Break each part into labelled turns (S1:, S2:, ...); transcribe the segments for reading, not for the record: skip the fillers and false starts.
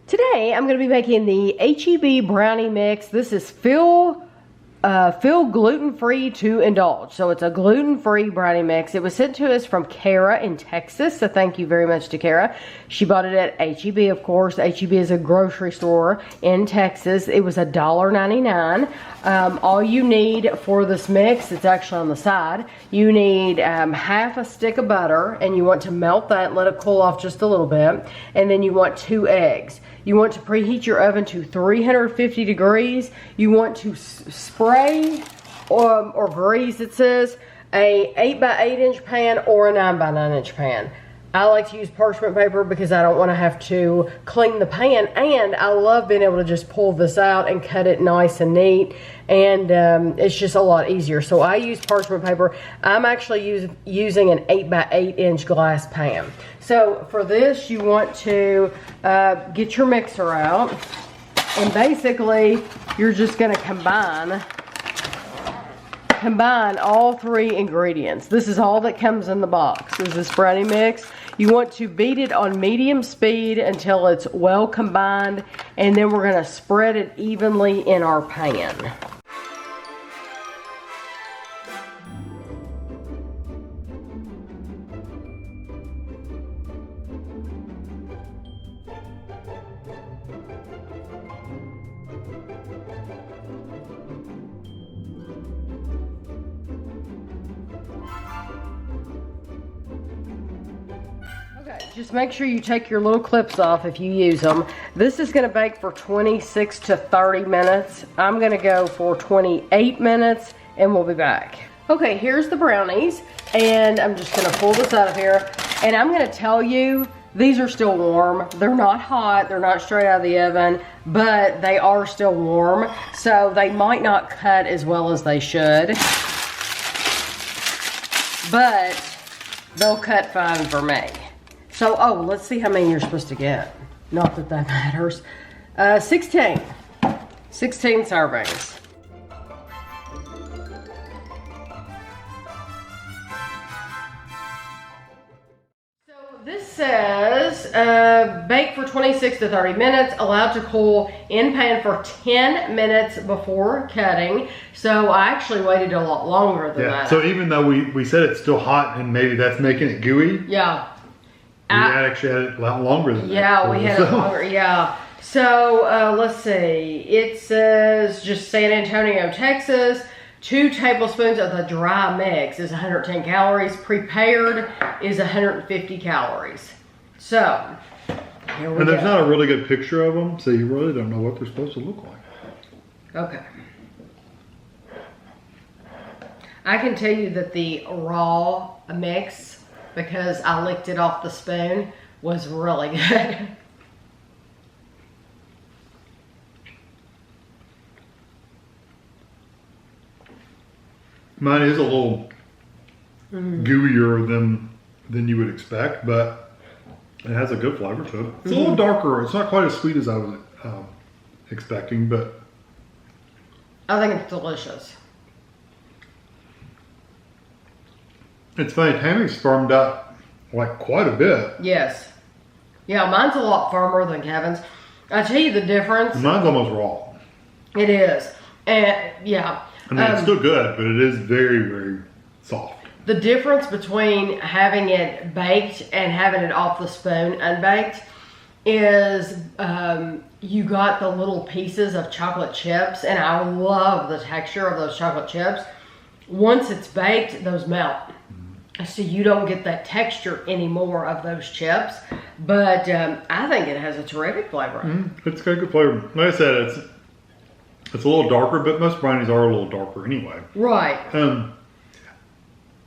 S1: Today I'm going to be making the H-E-B brownie mix. This is feel gluten-free to indulge. So it's a gluten-free brownie mix. It was sent to us from Cara in Texas. So thank you very much to Cara. She bought it at H-E-B, of course. H-E-B is a grocery store in Texas. It was $1.99. All you need for this mix, it's actually on the side, you need half a stick of butter, and you want to melt that and let it cool off just a little bit. And then you want 2 eggs. You want to preheat your oven to 350 degrees. You want to spray or grease, it says, a 8x8 inch pan or a 9x9 inch pan. I like to use parchment paper because I don't want to have to clean the pan, and I love being able to just pull this out and cut it nice and neat, and it's just a lot easier. So I use parchment paper. I'm actually using an 8x8 inch glass pan. So for this, you want to get your mixer out, and basically you're just going to combine all 3 ingredients. This is all that comes in the box, is this brownie mix. You want to beat it on medium speed until it's well combined, and then we're going to spread it evenly in our pan. Just make sure you take your little clips off if you use them. This is going to bake for 26 to 30 minutes. I'm going to go for 28 minutes and we'll be back. Okay, here's the brownies, and I'm just going to pull this out of here, and I'm going to tell you, these are still warm. They're not hot, they're not straight out of the oven, but they are still warm, so they might not cut as well as they should, but they'll cut fine for me. So, let's see how many you're supposed to get. Not that that matters. 16 servings. So this says, bake for 26 to 30 minutes, allowed to cool in pan for 10 minutes before cutting. So I actually waited a lot longer than that.
S2: So even though we said it's still hot and maybe that's making it gooey.
S1: Yeah.
S2: We actually had it a lot longer than that.
S1: Yeah, we had it longer, yeah. So, let's see. It says just San Antonio, Texas. 2 tablespoons of the dry mix is 110 calories. Prepared is 150 calories. So, here we go.
S2: And there's not a really good picture of them, so you really don't know what they're supposed to look like.
S1: Okay. I can tell you that the raw mix, because I licked it off the spoon, was really good.
S2: Mine is a little gooier than you would expect, but it has a good flavor to it. It's a little darker. It's not quite as sweet as I was expecting, but
S1: I think it's delicious.
S2: It's funny, Tammy's firmed up like quite a bit.
S1: Yes. Yeah, mine's a lot firmer than Kevin's. I tell you the difference.
S2: Mine's almost raw.
S1: It is. And yeah.
S2: I mean, it's still good, but it is very, very soft.
S1: The difference between having it baked and having it off the spoon unbaked is you got the little pieces of chocolate chips, and I love the texture of those chocolate chips. Once it's baked, those melt. So you don't get that texture anymore of those chips, but I think it has a terrific flavor.
S2: It's got a good flavor. Like I said, it's a little darker, but most brownies are a little darker anyway.
S1: Right.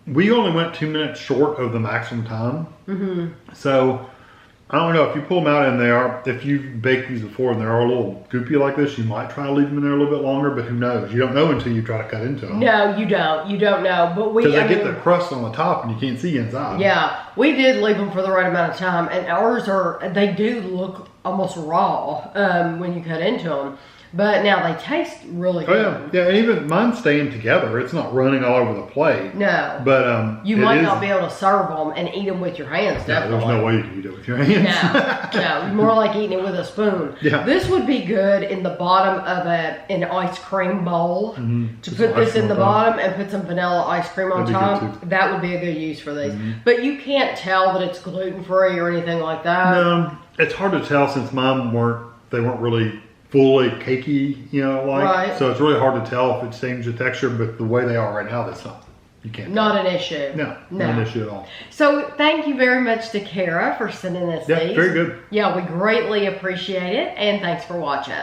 S2: We only went 2 minutes short of the maximum time. So I don't know if you pull them out and if you've baked these before and they are a little goopy like this, you might try to leave them in there a little bit longer, but who knows? You don't know until you try to cut into them.
S1: No, you don't. You don't know. But
S2: because they get the crust on the top and you can't see inside.
S1: Yeah, we did leave them for the right amount of time, and ours they do look almost raw when you cut into them. But now they taste really
S2: Oh
S1: good.
S2: yeah, and even mine's staying together. It's not running all over the plate.
S1: No.
S2: But
S1: you might not be able to serve them and eat them with your hands.
S2: Yeah,
S1: Definitely.
S2: there's no way you can eat it with your hands.
S1: No, more like eating it with a spoon.
S2: Yeah.
S1: This would be good in the bottom of an ice cream bowl. To
S2: Just
S1: put this
S2: icing
S1: in the
S2: on top.
S1: bottom and put some vanilla ice cream on
S2: That'd be good,
S1: top.
S2: too.
S1: That would be a good use for these. But you can't tell that it's gluten free or anything like that.
S2: No, it's hard to tell since mine weren't really fully cakey,
S1: Right.
S2: So it's really hard to tell if it changes the texture, but the way they are right now, that's not. You can't.
S1: Not an issue.
S2: No, not an issue at all.
S1: So thank you very much to Cara for sending us
S2: Yeah,
S1: these.
S2: very good.
S1: Yeah, we greatly appreciate it, and thanks for watching.